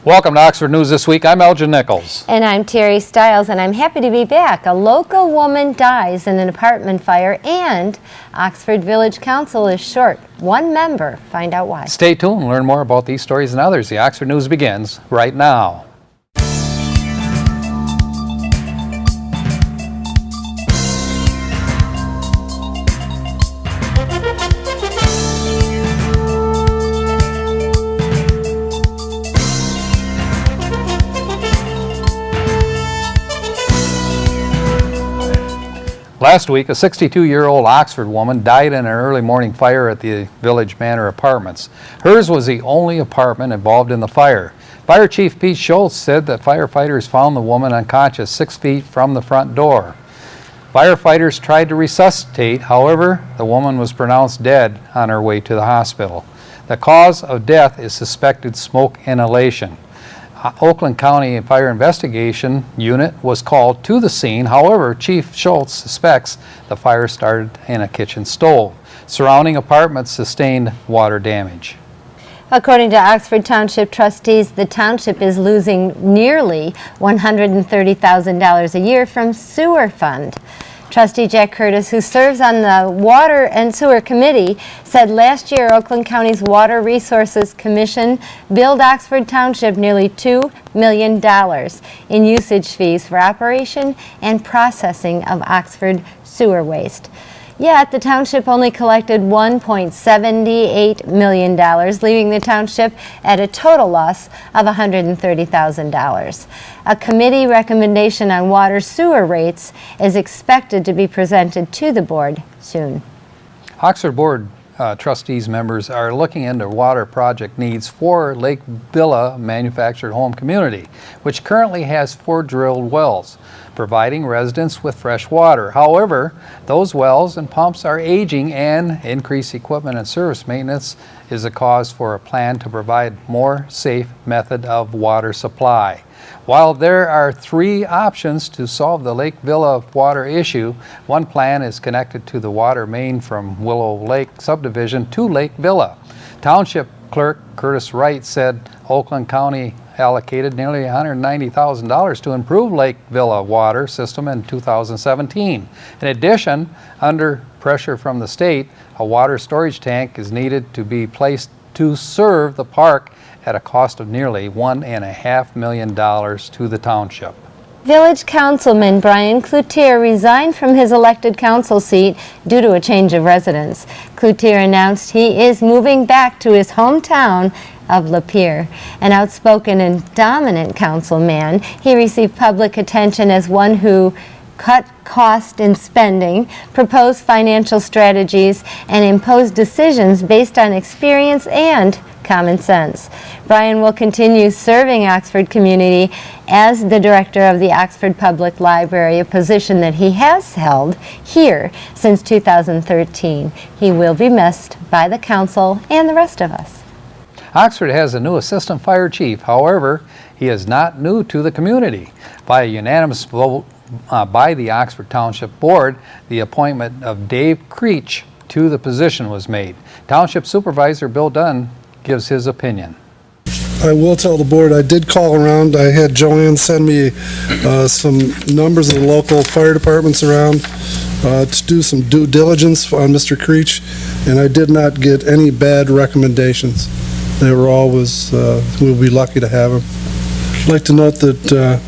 Welcome to Oxford News This Week. I'm Elgin Nichols. And I'm Terry Stiles, and I'm happy to be back. A local woman dies in an apartment fire, and Oxford Village Council is short one member. Find out why. Stay tuned and learn more about these stories and others. The Oxford News begins right now. Last week, a 62-year-old Oxford woman died in an early morning fire at the Village Manor Apartments. Hers was the only apartment involved in the fire. Fire Chief Pete Schultz said that firefighters found the woman unconscious 6 feet from the front door. Firefighters tried to resuscitate, however, the woman was pronounced dead on her way to the hospital. The cause of death is suspected smoke inhalation. Oakland County Fire Investigation Unit was called to the scene. However, Chief Schultz suspects the fire started in a kitchen stove. Surrounding apartments sustained water damage. According to Oxford Township trustees, the township is losing nearly $130,000 a year from sewer fund. Trustee Jack Curtis, who serves on the Water and Sewer Committee, said last year Oakland County's Water Resources Commission billed Oxford Township nearly $2 million in usage fees for operation and processing of Oxford sewer waste. Yet the township only collected $1.78 million, leaving the township at a total loss of $130,000. A committee recommendation on water sewer rates is expected to be presented to the board soon. Oxford Board Trustees members are looking into water project needs for Lake Villa Manufactured Home Community, which currently has 4 drilled wells, providing residents with fresh water. However, those wells and pumps are aging, and increased equipment and service maintenance is a cause for a plan to provide more safe method of water supply. While there are 3 options to solve the Lake Villa water issue, one plan is connected to the water main from Willow Lake subdivision to Lake Villa. Township Clerk Curtis Wright said Oakland County allocated nearly $190,000 to improve Lake Villa water system in 2017. In addition, under pressure from the state, a water storage tank is needed to be placed to serve the park at a cost of nearly $1.5 million to the township. Village Councilman Brian Cloutier resigned from his elected council seat due to a change of residence. Cloutier announced he is moving back to his hometown of Lapeer. An outspoken and dominant councilman, he received public attention as one who cut cost in spending, proposed financial strategies, and imposed decisions based on experience and common sense. Brian will continue serving Oxford community as the director of the Oxford Public Library, a position that he has held here since 2013. He will be missed by the council and the rest of us. Oxford has a new assistant fire chief. However, he is not new to the community. By a unanimous vote by the Oxford Township Board, the appointment of Dave Creech to the position was made. Township Supervisor Bill Dunn gives his opinion. I will tell the board I did call around. I had Joanne send me some numbers of the local fire departments around to do some due diligence on Mr. Creech, and I did not get any bad recommendations. They were always, we'll be lucky to have him. I'd like to note that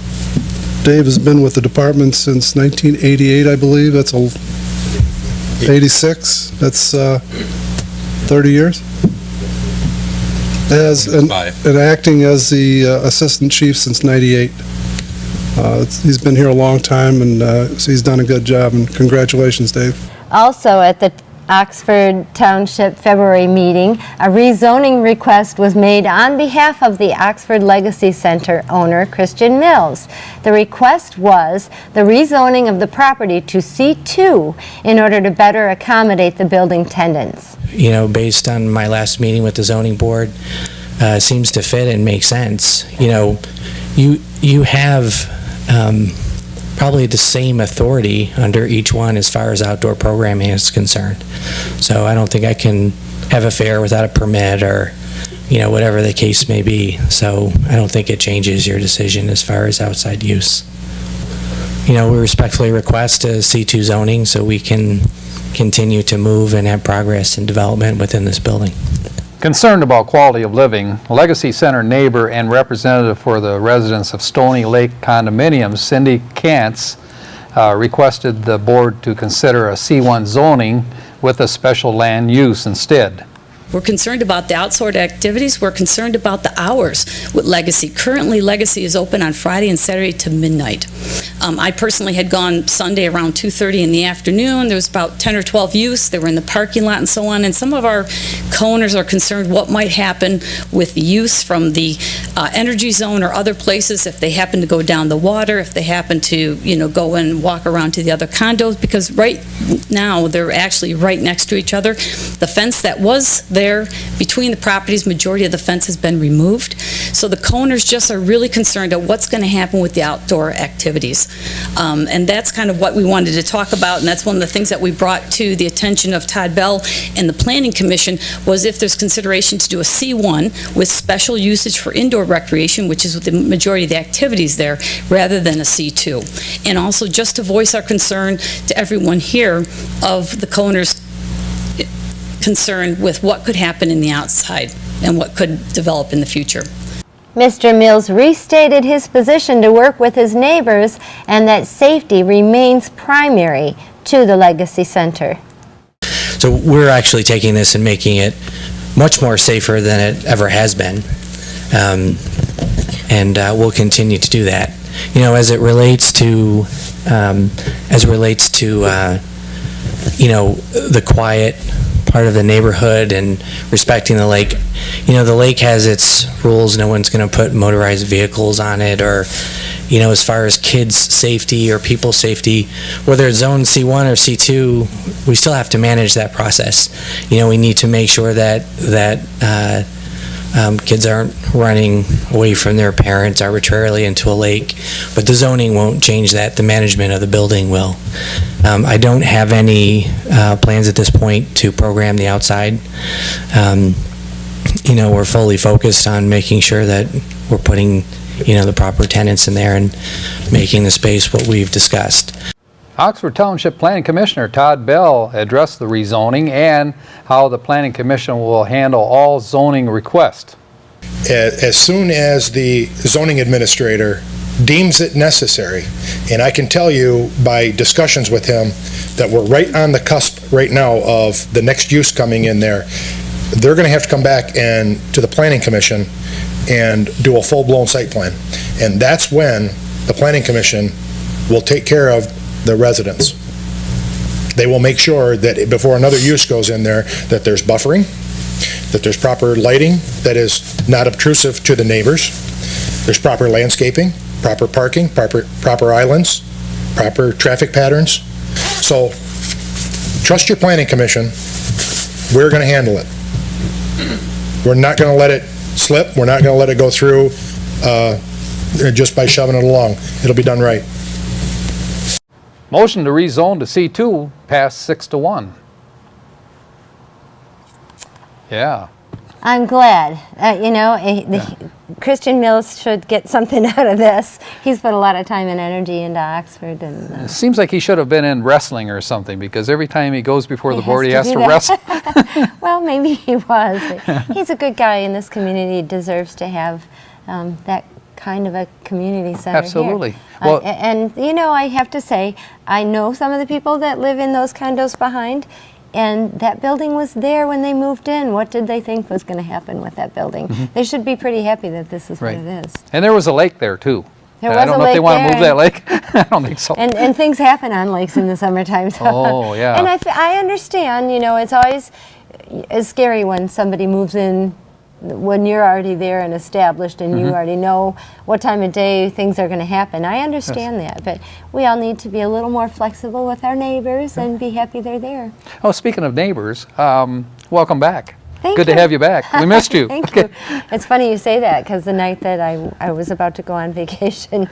Dave has been with the department since 1988, I believe. That's 86. That's 30 years. And acting as the assistant chief since '98. He's been here a long time, and so he's done a good job, and congratulations, Dave. Also at the Oxford Township February meeting, a rezoning request was made on behalf of the Oxford Legacy Center owner, Christian Mills. The request was the rezoning of the property to C2 in order to better accommodate the building tenants. You know, based on my last meeting with the zoning board, seems to fit and make sense. You know, you have probably the same authority under each one as far as outdoor programming is concerned. So I don't think I can have a fair without a permit or whatever the case may be. So I don't think it changes your decision as far as outside use. We respectfully request a C2 zoning so we can continue to move and have progress and development within this building. Concerned about quality of living, Legacy Center neighbor and representative for the residents of Stony Lake condominiums, Cindy Kantz, requested the board to consider a C1 zoning with a special land use instead. We're concerned about the outdoor activities. We're concerned about the hours with Legacy. Currently, Legacy is open on Friday and Saturday to midnight. I personally had gone Sunday around 2:30 in the afternoon. There was about 10 or 12 youths. They were in the parking lot and so on. And some of our co-owners are concerned what might happen with the youths from the energy zone or other places if they happen to go down the water, if they happen to, go and walk around to the other condos, because right now they're actually right next to each other. The fence that was there between the properties, majority of the fence has been removed. So the co-owners just are really concerned about what's going to happen with the outdoor activities. And that's kind of what we wanted to talk about, and that's one of the things that we brought to the attention of Todd Bell and the Planning Commission, was if there's consideration to do a C1 with special usage for indoor recreation, which is with the majority of the activities there, rather than a C2. And also just to voice our concern to everyone here of the co-owners' concern with what could happen in the outside and what could develop in the future. Mr. Mills restated his position to work with his neighbors and that safety remains primary to the Legacy Center. So we're actually taking this and making it much more safer than it ever has been. And we'll continue to do that. As it relates to, the quiet part of the neighborhood and respecting the lake. The lake has its rules. No one's going to put motorized vehicles on it, or, as far as kids' safety or people's safety, whether it's zone C1 or C2, we still have to manage that process. We need to make sure that kids aren't running away from their parents arbitrarily into a lake, but the zoning won't change that. The management of the building will. I don't have any plans at this point to program the outside. We're fully focused on making sure that we're putting, the proper tenants in there and making the space what we've discussed. Oxford Township Planning Commissioner Todd Bell addressed the rezoning and how the Planning Commission will handle all zoning requests. As soon as the zoning administrator deems it necessary, and I can tell you by discussions with him that we're right on the cusp right now of the next use coming in there, they're going to have to come back and to the Planning Commission and do a full-blown site plan. And that's when the Planning Commission will take care of the residents. They will make sure that before another use goes in there, that there's buffering, that there's proper lighting that is not obtrusive to the neighbors, there's proper landscaping, proper parking, proper islands, proper traffic patterns. So trust your Planning Commission. We're going to handle it. We're not going to let it slip. We're not going to let it go through just by shoving it along. It'll be done right. Motion to rezone to C2 passed 6-1. Yeah. I'm glad. Christian Mills should get something out of this. He's put a lot of time and energy into Oxford. And It seems like he should have been in wrestling or something, because every time he goes before the board, he has do to that. wrestle. Well, maybe he was. But he's a good guy, and this community deserves to have that kind of a community center Absolutely. here. Well, And I have to say, I know some of the people that live in those condos behind, and that building was there when they moved in. What did they think was going to happen with that building? They should be pretty happy that this is Right. what it is. And there was a lake there, too. There I was don't a know if they lake want to there, move that lake. I don't think so. And things happen on lakes in the summertime. So. Oh, yeah. And I understand, it's always scary when somebody moves in when you're already there and established and you already know what time of day things are going to happen. I understand that, but we all need to be a little more flexible with our neighbors and be happy they're there. Oh, speaking of neighbors, welcome back. Thank Good you. to have you back. We missed you. Thank you. It's funny you say that, because the night that I was about to go on vacation,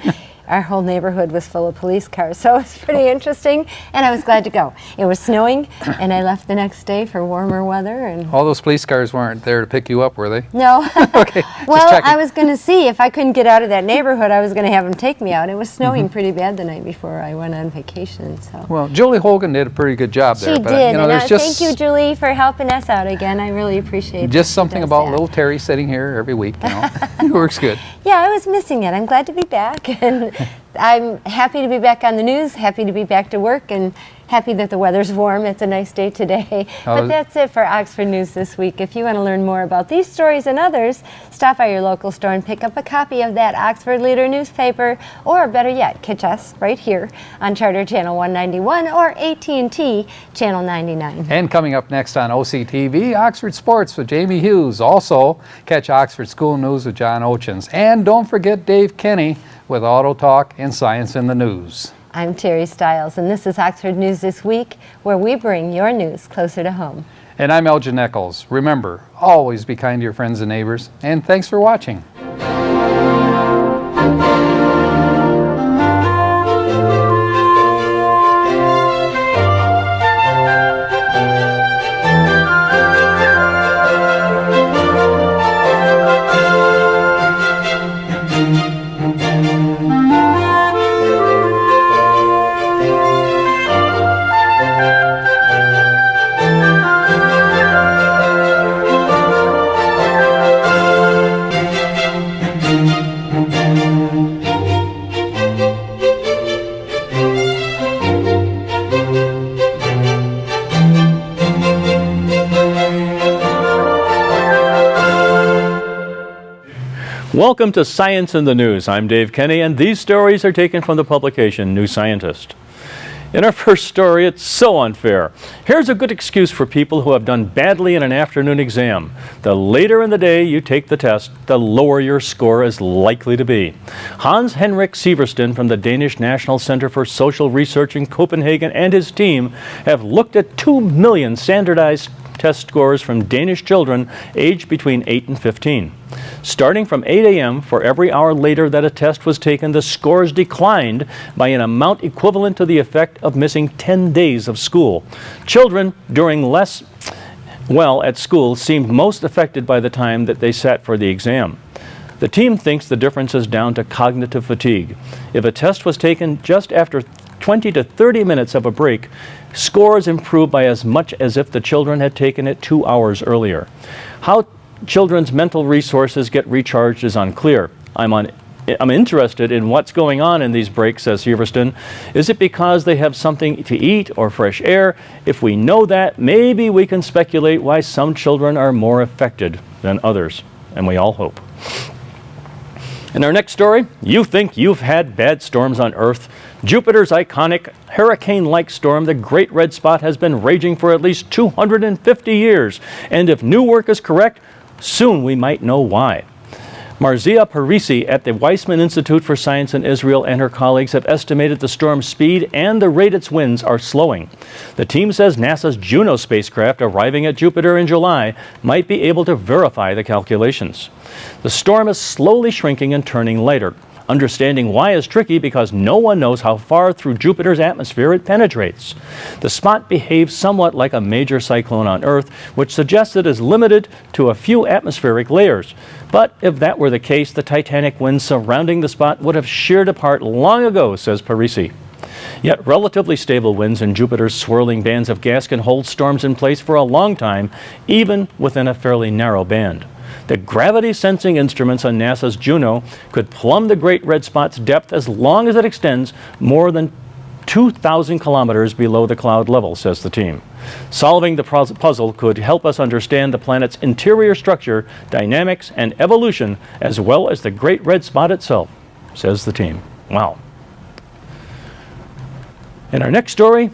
our whole neighborhood was full of police cars. So it was pretty interesting, and I was glad to go. It was snowing, and I left the next day for warmer weather. And All those police cars weren't there to pick you up, were they? no. Okay, Well, checking. I was going to see if I couldn't get out of that neighborhood, I was going to have them take me out. It was snowing pretty bad the night before I went on vacation. So Well, Julie Hogan did a pretty good job there. she but, did, You know, and there's just thank you, Julie, for helping us out again. I really appreciate it. just something about little Terry sitting here every week. You know, it works good. Yeah, I was missing it. I'm glad to be back, and I'm happy to be back on the news, happy to be back to work, and happy that the weather's warm. It's a nice day today. But that's it for Oxford News this week. If you want to learn more about these stories and others, stop by your local store and pick up a copy of that Oxford Leader newspaper, or better yet, catch us right here on Charter Channel 191 or AT&T Channel 99. And coming up next on OCTV, Oxford Sports with Jamie Hughes. Also, catch Oxford School News with John Ochins. And don't forget Dave Kenny with Auto Talk and Science in the News. I'm Terry Stiles, and this is Oxford News This Week, where we bring your news closer to home. And I'm Elgin Eccles. Remember, always be kind to your friends and neighbors. And thanks for watching. Welcome to Science in the News. I'm Dave Kenny, and these stories are taken from the publication New Scientist. In our first story, it's so unfair. Here's a good excuse for people who have done badly in an afternoon exam. The later in the day you take the test, the lower your score is likely to be. Hans Henrik Sivertsen from the Danish National Center for Social Research in Copenhagen and his team have looked at 2 million standardized test scores from Danish children aged between 8 and 15. Starting from 8 a.m., for every hour later that a test was taken, the scores declined by an amount equivalent to the effect of missing 10 days of school. Children doing less well at school seemed most affected by the time that they sat for the exam. The team thinks the difference is down to cognitive fatigue. If a test was taken just after 20 to 30 minutes of a break, scores improved by as much as if the children had taken it 2 hours earlier. How children's mental resources get recharged is unclear. I'm interested in what's going on in these breaks, says Sivertsen. Is it because they have something to eat or fresh air? If we know that, maybe we can speculate why some children are more affected than others, and we all hope. In our next story, you think you've had bad storms on Earth. Jupiter's iconic hurricane-like storm, the Great Red Spot, has been raging for at least 250 years. And if new work is correct, soon we might know why. Marzia Parisi at the Weizmann Institute for Science in Israel and her colleagues have estimated the storm's speed and the rate its winds are slowing. The team says NASA's Juno spacecraft arriving at Jupiter in July might be able to verify the calculations. The storm is slowly shrinking and turning lighter. Understanding why is tricky because no one knows how far through Jupiter's atmosphere it penetrates. The spot behaves somewhat like a major cyclone on Earth, which suggests it is limited to a few atmospheric layers. But if that were the case, the titanic winds surrounding the spot would have sheared apart long ago, says Parisi. Yet relatively stable winds in Jupiter's swirling bands of gas can hold storms in place for a long time, even within a fairly narrow band. The gravity-sensing instruments on NASA's Juno could plumb the Great Red Spot's depth as long as it extends more than 2,000 kilometers below the cloud level, says the team. Solving the puzzle could help us understand the planet's interior structure, dynamics, and evolution, as well as the Great Red Spot itself, says the team. Wow. In our next story,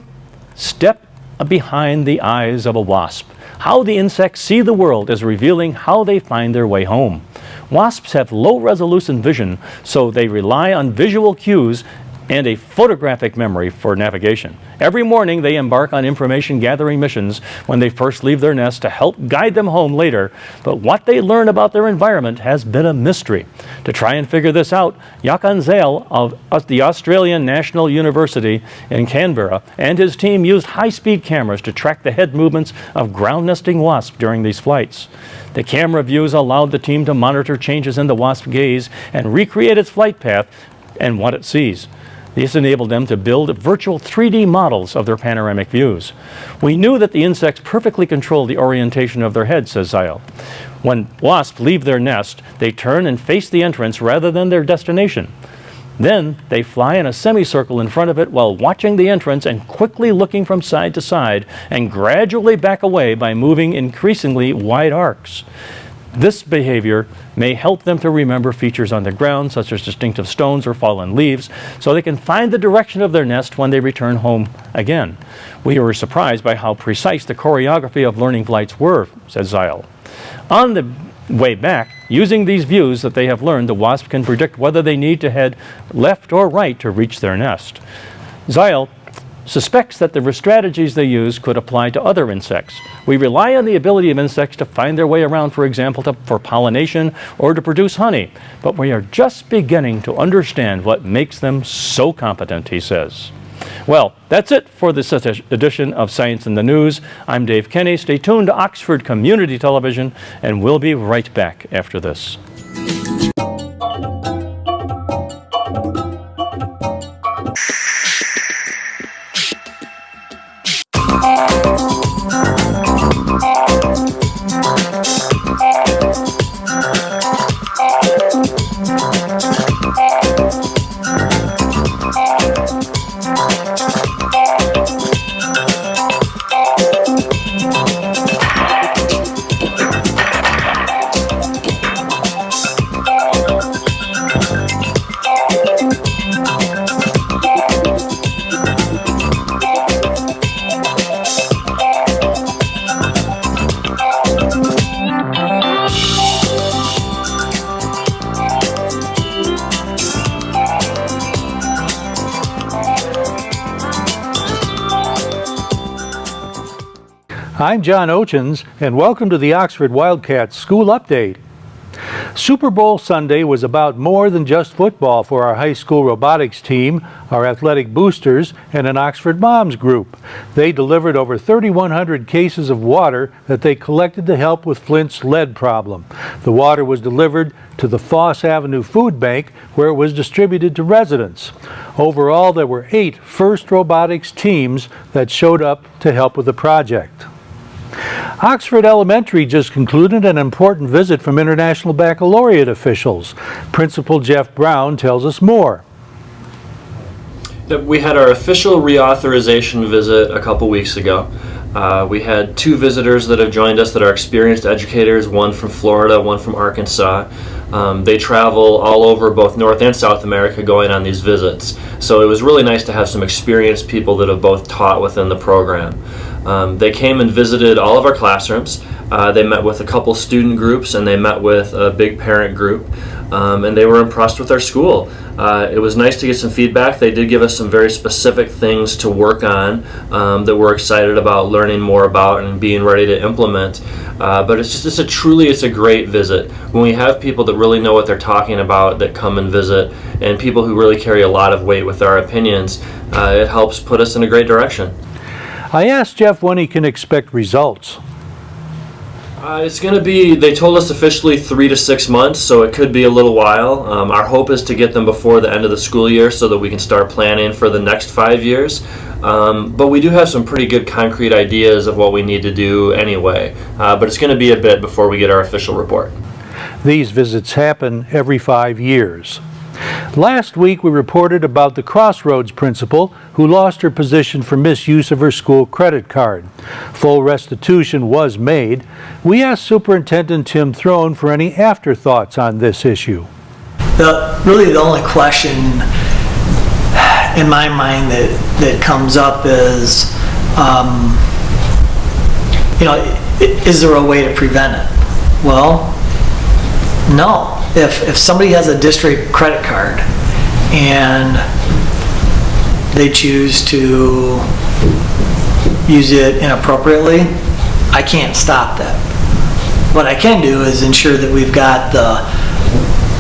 step behind the eyes of a wasp. How the insects see the world is revealing how they find their way home. Wasps have low-resolution vision, so they rely on visual cues and a photographic memory for navigation. Every morning they embark on information gathering missions when they first leave their nest to help guide them home later, but what they learn about their environment has been a mystery. To try and figure this out, Jakan Zale of the Australian National University in Canberra and his team used high-speed cameras to track the head movements of ground-nesting wasps during these flights. The camera views allowed the team to monitor changes in the wasp gaze and recreate its flight path and what it sees. This enabled them to build virtual 3D models of their panoramic views. We knew that the insects perfectly control the orientation of their heads, says Zile. When wasps leave their nest, they turn and face the entrance rather than their destination. Then they fly in a semicircle in front of it while watching the entrance and quickly looking from side to side and gradually back away by moving increasingly wide arcs. This behavior may help them to remember features on the ground, such as distinctive stones or fallen leaves, so they can find the direction of their nest when they return home again. We were surprised by how precise the choreography of learning flights were, says Zile. On the way back, using these views that they have learned, the wasp can predict whether they need to head left or right to reach their nest. Zile suspects that the strategies they use could apply to other insects. We rely on the ability of insects to find their way around, for example, for pollination or to produce honey, but we are just beginning to understand what makes them so competent, he says. Well, that's it for this edition of Science in the News. I'm Dave Kenny. Stay tuned to Oxford Community Television, and we'll be right back after this. I'm John Ochins, and welcome to the Oxford Wildcats School Update. Super Bowl Sunday was about more than just football for our high school robotics team, our athletic boosters, and an Oxford Moms group. They delivered over 3,100 cases of water that they collected to help with Flint's lead problem. The water was delivered to the Foss Avenue Food Bank, where it was distributed to residents. Overall, there were 8 FIRST robotics teams that showed up to help with the project. Oxford Elementary just concluded an important visit from International Baccalaureate officials. Principal Jeff Brown tells us more. We had our official reauthorization visit a couple weeks ago. We had 2 visitors that have joined us that are experienced educators, one from Florida, one from Arkansas. They travel all over both North and South America going on these visits. So it was really nice to have some experienced people that have both taught within the program. They came and visited all of our classrooms. They met with a couple student groups and they met with a big parent group, and they were impressed with our school. It was nice to get some feedback. They did give us some very specific things to work on that we're excited about learning more about and being ready to implement. But it's a great visit. When we have people that really know what they're talking about that come and visit, and people who really carry a lot of weight with our opinions, it helps put us in a great direction. I asked Jeff when he can expect results. It's going to be, they told us officially 3 to 6 months, so it could be a little while. Our hope is to get them before the end of the school year so that we can start planning for the next 5 years. But we do have some pretty good concrete ideas of what we need to do anyway. But it's going to be a bit before we get our official report. These visits happen every 5 years. Last week we reported about the Crossroads principal who lost her position for misuse of her school credit card. Full restitution was made. We asked Superintendent Tim Throne for any afterthoughts on this issue. Really the only question in my mind that comes up is, is there a way to prevent it? Well, no. If somebody has a district credit card and they choose to use it inappropriately, I can't stop that. What I can do is ensure that we've got the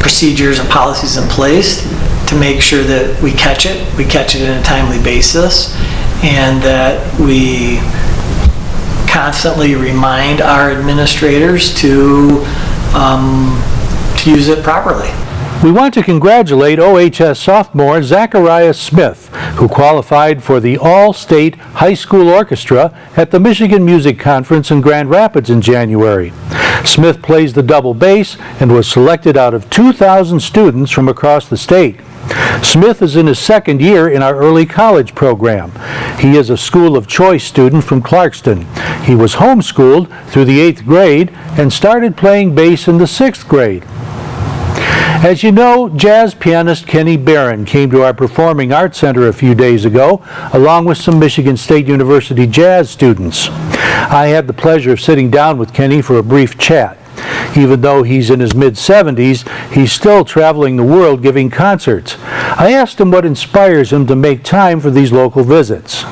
procedures and policies in place to make sure that we catch it in a timely basis, and that we constantly remind our administrators to use it properly. We want to congratulate OHS sophomore Zachariah Smith, who qualified for the All-State High School Orchestra at the Michigan Music Conference in Grand Rapids in January. Smith plays the double bass and was selected out of 2,000 students from across the state. Smith is in his second year in our early college program. He is a school of choice student from Clarkston. He was homeschooled through the 8th grade and started playing bass in the 6th grade. As you know, jazz pianist Kenny Barron came to our Performing Arts Center a few days ago, along with some Michigan State University jazz students. I had the pleasure of sitting down with Kenny for a brief chat. Even though he's in his mid-70s, he's still traveling the world giving concerts. I asked him what inspires him to make time for these local visits.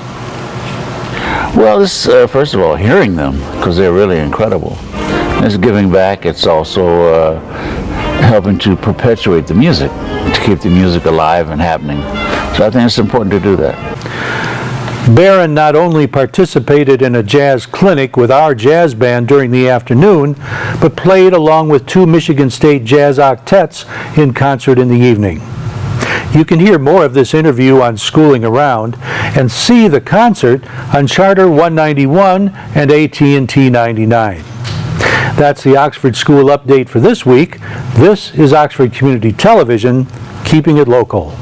Well, it's first of all hearing them, because they're really incredible. It's giving back. It's also helping to perpetuate the music, to keep the music alive and happening. So I think it's important to do that. Barron not only participated in a jazz clinic with our jazz band during the afternoon, but played along with 2 Michigan State jazz octets in concert in the evening. You can hear more of this interview on Schooling Around and see the concert on Charter 191 and AT&T 99. That's the Oxford School Update for this week. This is Oxford Community Television, keeping it local.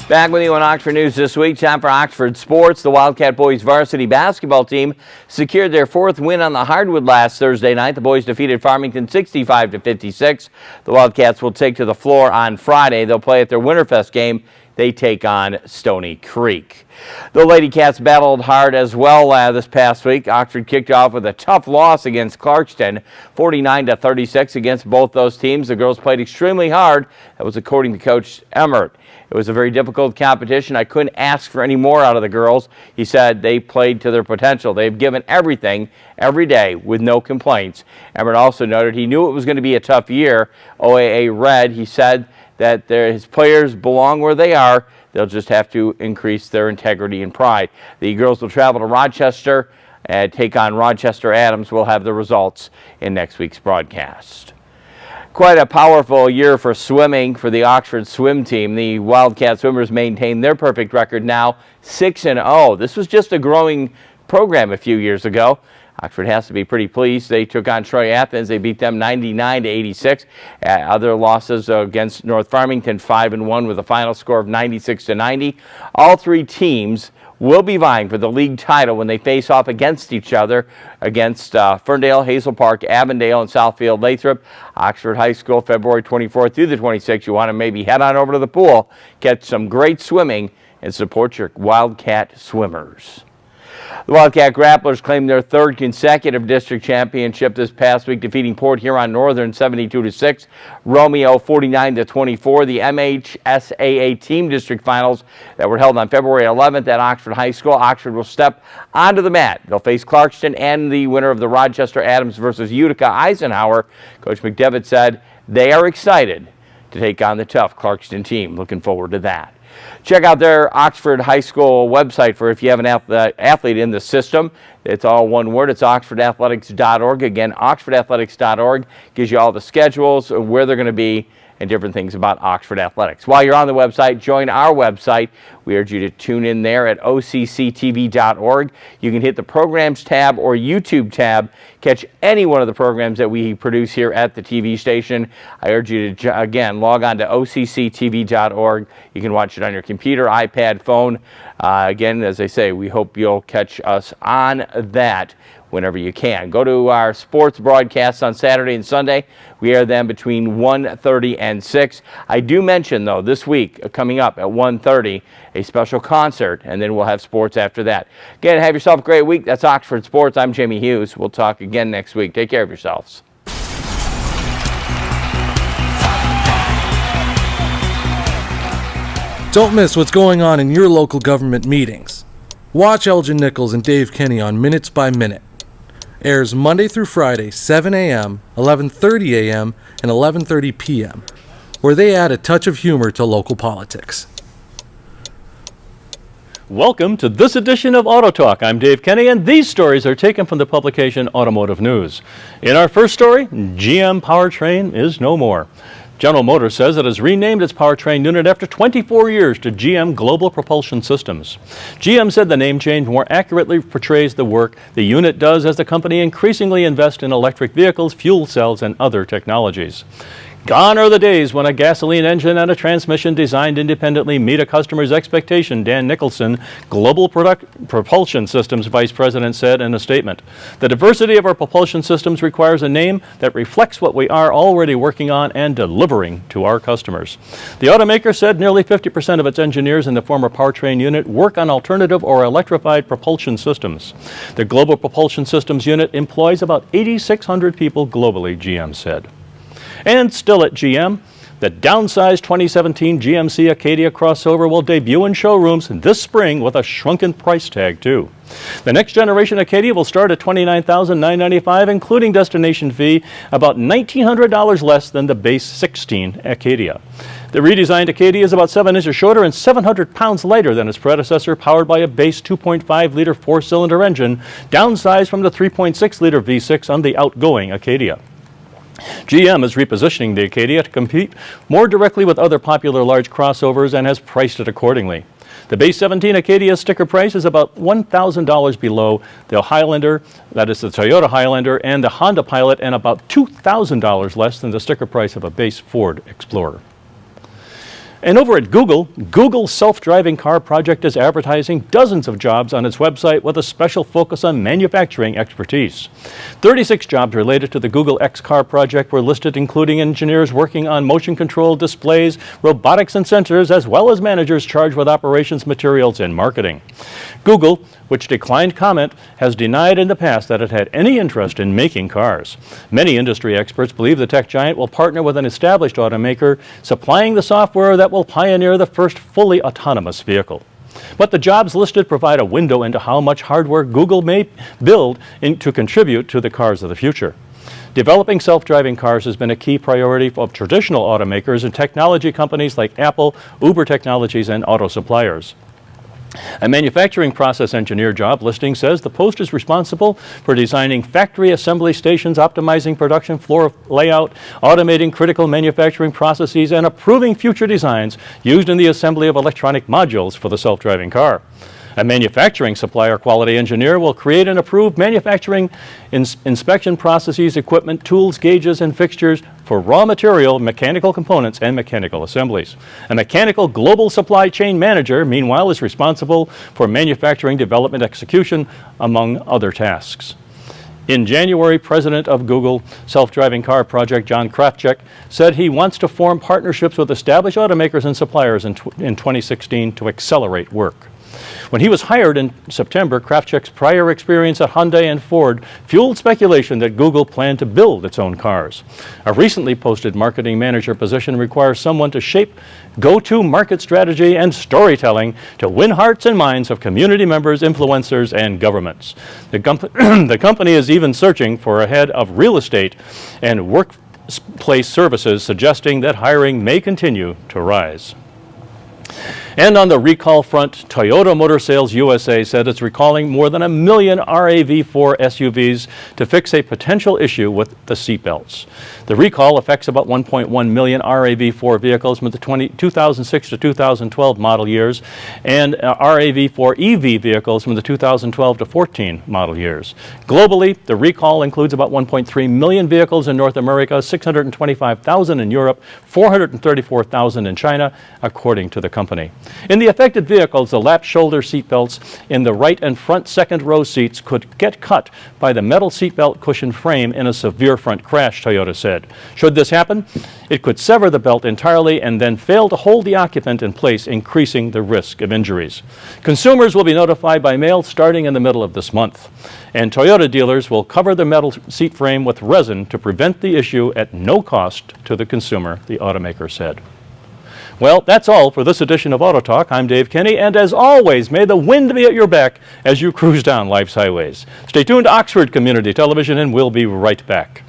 Back with you on Oxford News this week. Time for Oxford Sports. The Wildcat boys varsity basketball team secured their 4th win on the hardwood last Thursday night. The boys defeated Farmington 65-56. The Wildcats will take to the floor on Friday. They'll play at their Winterfest game. They take on Stony Creek. The Lady Cats battled hard as well this past week. Oxford kicked off with a tough loss against Clarkston, 49-36 against both those teams. The girls played extremely hard. That was according to Coach Emmert. It was a very difficult competition. I couldn't ask for any more out of the girls. He said they played to their potential. They've given everything every day with no complaints. Emmert also noted he knew it was going to be a tough year. OAA Red, he said that his players belong where they are. They'll just have to increase their integrity and pride. The girls will travel to Rochester and take on Rochester Adams. We'll have the results in next week's broadcast. Quite a powerful year for swimming for the Oxford swim team. The Wildcat swimmers maintain their perfect record now, 6-0. This was just a growing program a few years ago. Oxford has to be pretty pleased. They took on Troy Athens. They beat them 99-86. Other losses against North Farmington, 5-1 with a final score of 96-90. All 3 teams will be vying for the league title when they face off against each other against Ferndale, Hazel Park, Avondale, and Southfield Lathrop. Oxford High School, February 24th through the 26th. You want to maybe head on over to the pool, catch some great swimming, and support your Wildcat swimmers. The Wildcat Grapplers claimed their 3rd consecutive district championship this past week, defeating Port Huron Northern 72-6, Romeo 49-24. The MHSAA team district finals that were held on February 11th at Oxford High School. Oxford will step onto the mat. They'll face Clarkston and the winner of the Rochester Adams versus Utica Eisenhower. Coach McDevitt said they are excited to take on the tough Clarkston team. Looking forward to that. Check out their Oxford High School website for if you have an athlete in the system. It's all one word. It's oxfordathletics.org. Again, oxfordathletics.org gives you all the schedules, where they're going to be, and different things about Oxford Athletics. While you're on the website, join our website. We urge you to tune in there at OCCTV.org. You can hit the Programs tab or YouTube tab. Catch any one of the programs that we produce here at the TV station. I urge you to, again, log on to OCCTV.org. You can watch it on your computer, iPad, phone. Again, as I say, we hope you'll catch us on that whenever you can. Go to our sports broadcasts on Saturday and Sunday. We air them between 1:30 and 6. I do mention, though, this week, coming up at 1:30, a special concert, and then we'll have sports after that. Again, have yourself a great week. That's Oxford Sports. I'm Jamie Hughes. We'll talk again next week. Take care of yourselves. Don't miss what's going on in your local government meetings. Watch Elgin Nichols and Dave Kenny on Minutes by Minute. Airs Monday through Friday, 7 a.m., 11:30 a.m., and 11:30 p.m., where they add a touch of humor to local politics. Welcome to this edition of Auto Talk. I'm Dave Kenny, and these stories are taken from the publication Automotive News. In our first story, GM Powertrain is no more. General Motors says it has renamed its powertrain unit after 24 years to GM Global Propulsion Systems. GM said the name change more accurately portrays the work the unit does as the company increasingly invests in electric vehicles, fuel cells, and other technologies. Gone are the days when a gasoline engine and a transmission designed independently meet a customer's expectation, Dan Nicholson, Global Propulsion Systems Vice President, said in a statement. The diversity of our propulsion systems requires a name that reflects what we are already working on and delivering to our customers. The automaker said nearly 50% of its engineers in the former powertrain unit work on alternative or electrified propulsion systems. The Global Propulsion Systems unit employs about 8,600 people globally, GM said. And still at GM, the downsized 2017 GMC Acadia crossover will debut in showrooms this spring with a shrunken price tag, too. The next generation Acadia will start at $29,995, including destination fee, about $1,900 less than the base 16 Acadia. The redesigned Acadia is about 7 inches shorter and 700 pounds lighter than its predecessor, powered by a base 2.5-liter four-cylinder engine, downsized from the 3.6-liter V6 on the outgoing Acadia. GM is repositioning the Acadia to compete more directly with other popular large crossovers and has priced it accordingly. The base 17 Acadia sticker price is about $1,000 below the Highlander, that is the Toyota Highlander, and the Honda Pilot, and about $2,000 less than the sticker price of a base Ford Explorer. And over at Google, Google's self-driving car project is advertising dozens of jobs on its website with a special focus on manufacturing expertise. 36 jobs related to the Google X car project were listed, including engineers working on motion control, displays, robotics, and sensors, as well as managers charged with operations, materials, and marketing. Google, which declined comment, has denied in the past that it had any interest in making cars. Many industry experts believe the tech giant will partner with an established automaker, supplying the software that will pioneer the first fully autonomous vehicle. But the jobs listed provide a window into how much hardware Google may build to contribute to the cars of the future. Developing self-driving cars has been a key priority of traditional automakers and technology companies like Apple, Uber Technologies, and auto suppliers. A manufacturing process engineer job listing says the post is responsible for designing factory assembly stations, optimizing production floor layout, automating critical manufacturing processes, and approving future designs used in the assembly of electronic modules for the self-driving car. A manufacturing supplier quality engineer will create and approve manufacturing inspection processes, equipment, tools, gauges, and fixtures for raw material, mechanical components, and mechanical assemblies. A mechanical global supply chain manager, meanwhile, is responsible for manufacturing development execution, among other tasks. In January, President of Google self-driving car project John Krafcik said he wants to form partnerships with established automakers and suppliers in 2016 to accelerate work. When he was hired in September, Krafcik's prior experience at Hyundai and Ford fueled speculation that Google planned to build its own cars. A recently posted marketing manager position requires someone to shape go-to-market strategy and storytelling to win hearts and minds of community members, influencers, and governments. The company is even searching for a head of real estate and workplace services, suggesting that hiring may continue to rise. And on the recall front, Toyota Motor Sales USA said it's recalling more than 1 million RAV4 SUVs to fix a potential issue with the seatbelts. The recall affects about 1.1 million RAV4 vehicles with the 2006 to 2012 model years and RAV4 EV vehicles from the 2012 to 14 model years. Globally, the recall includes about 1.3 million vehicles in North America, 625,000 in Europe, 434,000 in China, according to the company. In the affected vehicles, the lap shoulder seat belts in the right and front second row seats could get cut by the metal seatbelt cushion frame in a severe front crash, Toyota said. Should this happen, it could sever the belt entirely and then fail to hold the occupant in place, increasing the risk of injuries. Consumers will be notified by mail starting in the middle of this month. And Toyota dealers will cover the metal seat frame with resin to prevent the issue at no cost to the consumer, the automaker said. Well, that's all for this edition of Auto Talk. I'm Dave Kenny, and as always, may the wind be at your back as you cruise down life's highways. Stay tuned to Oxford Community Television, and we'll be right back.